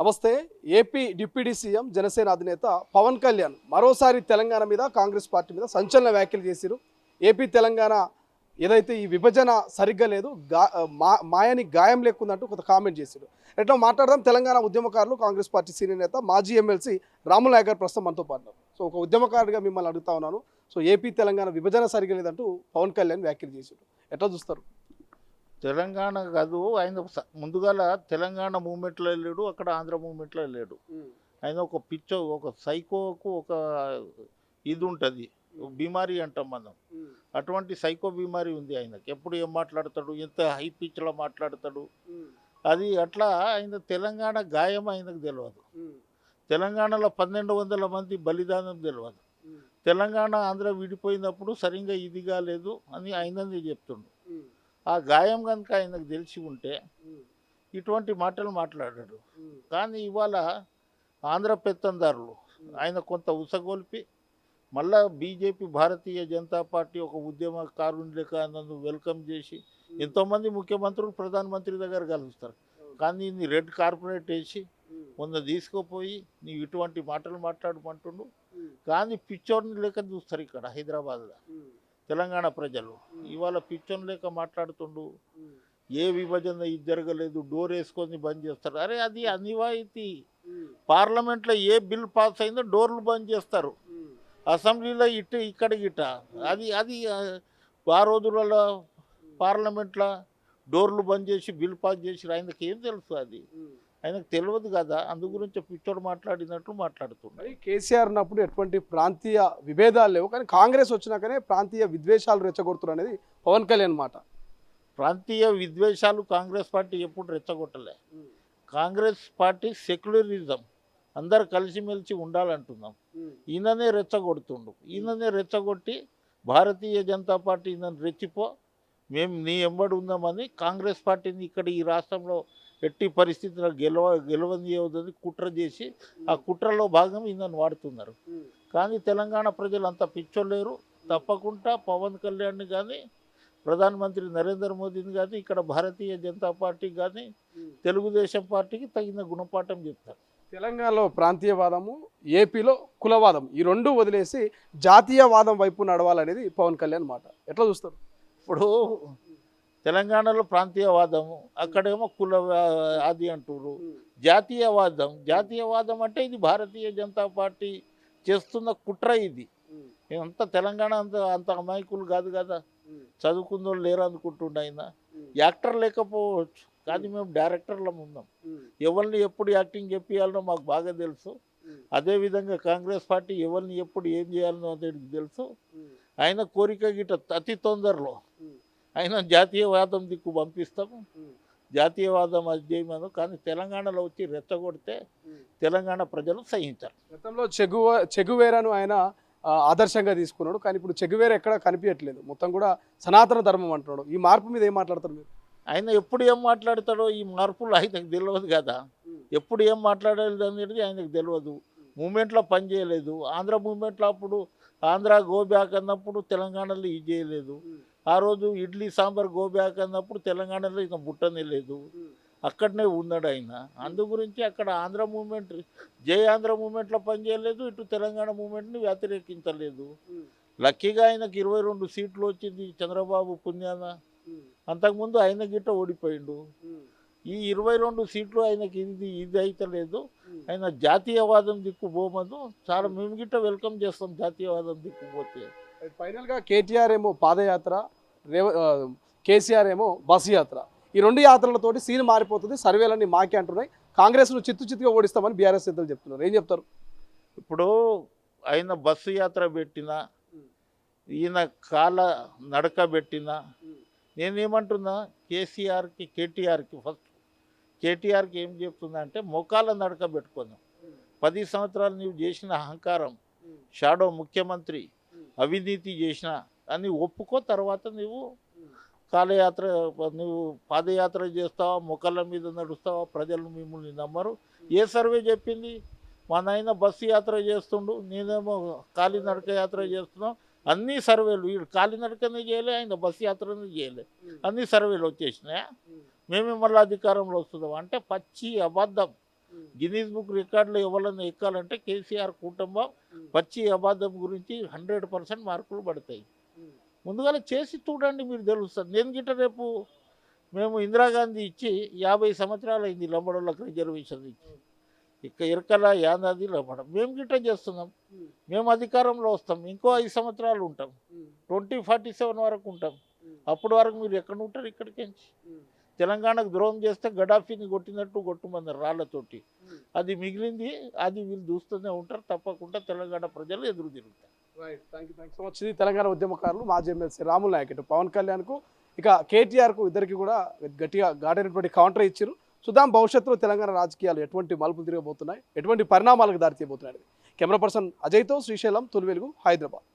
నమస్తే. AP deputy CM Janasena అధినేత పవన్ కళ్యాణ్ మరోసారి తెలంగాణ మీద కాంగ్రెస్ పార్టీ మీద సంచలన వ్యాఖ్యలు చేశారు. ఏపీ తెలంగాణ ఏదైతే ఈ విభజన సరిగ్గా లేదు, మాయని గాయం లేకుందంటూ కొంత కామెంట్ చేశారు. ఎట్లా మాట్లాడదాం. తెలంగాణ ఉద్యమకారులు కాంగ్రెస్ పార్టీ సీనియర్ నేత మాజీ ఎమ్మెల్సీ రాములు నాయక్ గారు ప్రస్తుతం మనతో పాటు. సో ఒక ఉద్యమకారుడిగా మిమ్మల్ని అడుగుతా ఉన్నాను. సో ఏపీ తెలంగాణ విభజన సరిగ్గా లేదంటూ పవన్ కళ్యాణ్ వ్యాఖ్యలు చేశారు. ఎట్లా చూస్తారు? తెలంగాణ కాదు, ఆయన ముందుగాల తెలంగాణ మూమెంట్లో వెళ్ళాడు, అక్కడ ఆంధ్ర మూమెంట్లో వెళ్ళాడు. ఆయన ఒక ఒక సైకోకు ఒక ఇది ఉంటుంది, బీమారీ అంటాం మనం. అటువంటి సైకో బీమారీ ఉంది ఆయనకి. ఎప్పుడు ఏం మాట్లాడతాడు, ఎంత హై పిచ్లో మాట్లాడతాడు. అది అట్లా ఆయన తెలంగాణ గాయం ఆయనకు తెలియదు. తెలంగాణలో 1200 మంది బలిదానం తెలియదు. తెలంగాణ ఆంధ్ర విడిపోయినప్పుడు సరిగ్గా ఇది కాలేదు అని ఆయనది చెప్తుండు. ఆ గాయం కనుక ఆయనకు తెలిసి ఉంటే ఇటువంటి మాటలు మాట్లాడాడు. కానీ ఇవాళ ఆంధ్ర పెత్తందారులు ఆయన కొంత ఉసగొల్పి మళ్ళా బీజేపీ భారతీయ జనతా పార్టీ ఒక ఉద్యమకారుని లెక్క నన్ను వెల్కమ్ చేసి ఎంతోమంది ముఖ్యమంత్రులు ప్రధానమంత్రి దగ్గర కలుస్తారు. కానీ నీ రెడ్ కార్పొరేట్ వేసి మొన్న తీసుకుపోయి నీవు ఇటువంటి మాటలు మాట్లాడమంటుండు. కానీ పిచ్చోడిని లెక్క చూస్తారు ఇక్కడ హైదరాబాద్లో తెలంగాణ ప్రజలు. ఇవాళ పిచ్చోని లెక్క మాట్లాడుతుండు. ఏ విభజన ఇది జరగలేదు, డోర్ వేసుకొని బంద్ చేస్తారు. అరే అది అనివాయితీ. పార్లమెంట్లో ఏ బిల్ పాస్ అయిందో డోర్లు బంద్ చేస్తారు. అసెంబ్లీలో ఇక్కడ గిట్ట అది అది ఆ రోజులలో పార్లమెంట్లో డోర్లు బంద్ చేసి బిల్ పాస్ చేసి ఆయనకి ఏం తెలుసు? అది ఆయనకు తెలియదు కదా. అందు గురించి పిచ్చోడు మాట్లాడినట్లు మాట్లాడుతున్నాడు. కేసీఆర్ ఉన్నప్పుడు ఎటువంటి ప్రాంతీయ విభేదాలు లేవు, కానీ కాంగ్రెస్ వచ్చినాకనే ప్రాంతీయ విద్వేషాలు రెచ్చగొడుతున్నారు అనేది పవన్ కళ్యాణ్ మాట. ప్రాంతీయ విద్వేషాలు కాంగ్రెస్ పార్టీ ఎప్పుడు రెచ్చగొట్టలే. కాంగ్రెస్ పార్టీ సెక్యులరిజం, అందరు కలిసిమెలిసి ఉండాలంటున్నాం. ఈయననే రెచ్చగొడుతుండు. ఈయననే రెచ్చగొట్టి భారతీయ జనతా పార్టీ ఈయనను రెచ్చిపో, మేము నీ ఎంబడి ఉందామని కాంగ్రెస్ పార్టీని ఇక్కడ ఈ రాష్ట్రంలో ఎట్టి పరిస్థితుల్లో గెలవనియవద్దని కుట్ర చేసి ఆ కుట్రలో భాగం ఈయనను వాడుతున్నారు. కానీ తెలంగాణ ప్రజలు అంత పిచ్చోలేరు. తప్పకుండా పవన్ కళ్యాణ్ని కానీ ప్రధానమంత్రి నరేంద్ర మోదీని కానీ ఇక్కడ భారతీయ జనతా పార్టీ కానీ తెలుగుదేశం పార్టీకి తగిన గుణపాఠం చెప్తారు. తెలంగాణలో ప్రాంతీయవాదము, ఏపీలో కులవాదం, ఈ రెండు వదిలేసి జాతీయవాదం వైపు నడవాలనేది పవన్ కళ్యాణ్ మాట. ఎట్లా చూస్తారు? ఇప్పుడు తెలంగాణలో ప్రాంతీయవాదము, అక్కడేమో కుల అది అంటారు. జాతీయవాదం అంటే ఇది భారతీయ జనతా పార్టీ చేస్తున్న కుట్ర. ఇది అంత తెలంగాణ అంత అమాయకులు కాదు కదా. చదువుకుందో లేరు అనుకుంటుండే ఆయన. యాక్టర్ లేకపోవచ్చు, కానీ మేము డైరెక్టర్లం ఉన్నాం. ఎవరిని ఎప్పుడు యాక్టింగ్ చెప్పియాలనో మాకు బాగా తెలుసు. అదేవిధంగా కాంగ్రెస్ పార్టీ ఎవరిని ఎప్పుడు ఏం చేయాలనో అనేది తెలుసు. ఆయన కోరిక గిట అతి తొందరలో ఆయన జాతీయవాదం దిక్కు పంపిస్తాము. జాతీయవాదం అది చేయమను. కానీ తెలంగాణలో వచ్చి రెచ్చగొడితే తెలంగాణ ప్రజలు సహించారు. గతంలో చెగువేరాను ఆయన ఆదర్శంగా తీసుకున్నాడు, కానీ ఇప్పుడు చెగువేర ఎక్కడ కనిపించట్లేదు. మొత్తం కూడా సనాతన ధర్మం అంటున్నాడు. ఈ మార్పు మీద ఏం మాట్లాడతారు మీరు? ఆయన ఎప్పుడు ఏం మాట్లాడతాడో ఈ మార్పులు ఆయనకు తెలియదు కదా. ఎప్పుడు ఏం మాట్లాడాలి అనేది ఆయనకు తెలియదు. మూమెంట్లో పని చేయలేదు. ఆంధ్ర మూమెంట్లో అప్పుడు ఆంధ్ర గో బ్యాక్ అన్నప్పుడు తెలంగాణలో ఇది చేయలేదు. ఆ రోజు ఇడ్లీ సాంబార్ గో బ్యాక్ అన్నప్పుడు తెలంగాణలో ఇక బుట్టనే లేదు. అక్కడనే ఉన్నాడు ఆయన. అందు గురించి అక్కడ ఆంధ్ర మూమెంట్, జై ఆంధ్ర మూమెంట్లో పనిచేయలేదు, ఇటు తెలంగాణ మూమెంట్ని వ్యతిరేకించలేదు. లక్కీగా ఆయనకు 22 సీట్లు వచ్చింది చంద్రబాబు పుణ్యాన. అంతకుముందు ఆయన గిట్ట ఓడిపోయిండు. ఈ 22 సీట్లు ఆయనకి ఇది అయితే లేదు. ఆయన జాతీయవాదం దిక్కు పోమను చాలా మేము గిట్ట వెల్కమ్ చేస్తాం. జాతీయవాదం దిక్కు పోతే ఫైనల్గా కేటీఆర్ ఏమో పాదయాత్ర, కేసీఆర్ ఏమో బస్సు యాత్ర, ఈ రెండు యాత్రలతోటి సీన్ మారిపోతుంది, సర్వేలన్నీ మాకే అంటున్నాయి. కాంగ్రెస్ను చిత్తుగా ఓడిస్తామని బీఆర్ఎస్ నేతలు చెప్తున్నారు. ఏం చెప్తారు? ఇప్పుడు ఆయన బస్సు యాత్ర పెట్టినా, ఈయన కాల నడక పెట్టినా, నేనేమంటున్నా కేసీఆర్కి కేటీఆర్కి ఫస్ట్ కేటీఆర్కి ఏం చెప్తున్నా అంటే మోకాల నడక పెట్టుకుందాం. 10 సంవత్సరాలు నీవు చేసిన అహంకారం, షాడో ముఖ్యమంత్రి, అవినీతి చేసిన అని ఒప్పుకో. తర్వాత నువ్వు కాలయాత్ర, నువ్వు పాదయాత్ర చేస్తావా, మొక్కల మీద నడుస్తావా, ప్రజలు మిమ్మల్ని నమ్మరు. ఏ సర్వే చెప్పింది? మా నాయన బస్సు యాత్ర చేస్తుండు, నేనేమో కాలినడక యాత్ర చేస్తున్నాం. అన్ని సర్వేలు, వీడు కాలినడకనే చేయలే, ఆయన బస్సు యాత్రనే చేయలే, అన్ని సర్వేలు వచ్చేసినాయా? మేమే మళ్ళీ అధికారంలో వస్తున్నాం అంటే పచ్చి అబద్ధం. గిన్నీస్ బుక్ రికార్డులో ఎవరన్నా ఎక్కాలంటే కేసీఆర్ కుటుంబం పచ్చి అబద్ధం గురించి 100% మార్కులు పడతాయి. ముందుగా చేసి చూడండి, మీరు తెలుస్తుంది. నేను గిట్ట రేపు మేము ఇందిరాగాంధీ ఇచ్చి 50 సంవత్సరాలు అయింది లంబడోళ్ళకి రిజర్వేషన్ ఇచ్చి. ఇరకల యాదాది లంబడం మేము గిట్ట చేస్తున్నాం. మేము అధికారంలో వస్తాం, ఇంకో 5 సంవత్సరాలు ఉంటాం, 2047 వరకు ఉంటాం. అప్పటి వరకు మీరు ఎక్కడ ఉంటారు? ఇక్కడికి తెలంగాణకు ద్రోహం చేస్తే గడాఫీని కొట్టినట్టు కొట్టుమన్నారు రాళ్లతోటి. అది మిగిలింది, అది వీళ్ళు చూస్తూనే ఉంటారు. తప్పకుండా తెలంగాణ ప్రజలు ఎదురు తిరుగుతారు. Right, thank you so much. ఇది తెలంగాణ ఉద్యమకారులు మాజీ ఎమ్మెల్సీ రాములు నాయక్ ఇటు పవన్ కళ్యాణ్కు ఇక కేటీఆర్కు ఇద్దరికి కూడా గట్టిగా ఘాటైనటువంటి కౌంటర్ ఇచ్చారు. చూద్దాం భవిష్యత్తులో తెలంగాణ రాజకీయాలు ఎటువంటి మలుపులు తిరగబోతున్నాయి, ఎటువంటి పరిణామాలకు దారితీయబోతున్నాయి. కెమెరా పర్సన్ అజయ్తో శ్రీశైలం, తొలి వెలుగు, హైదరాబాద్.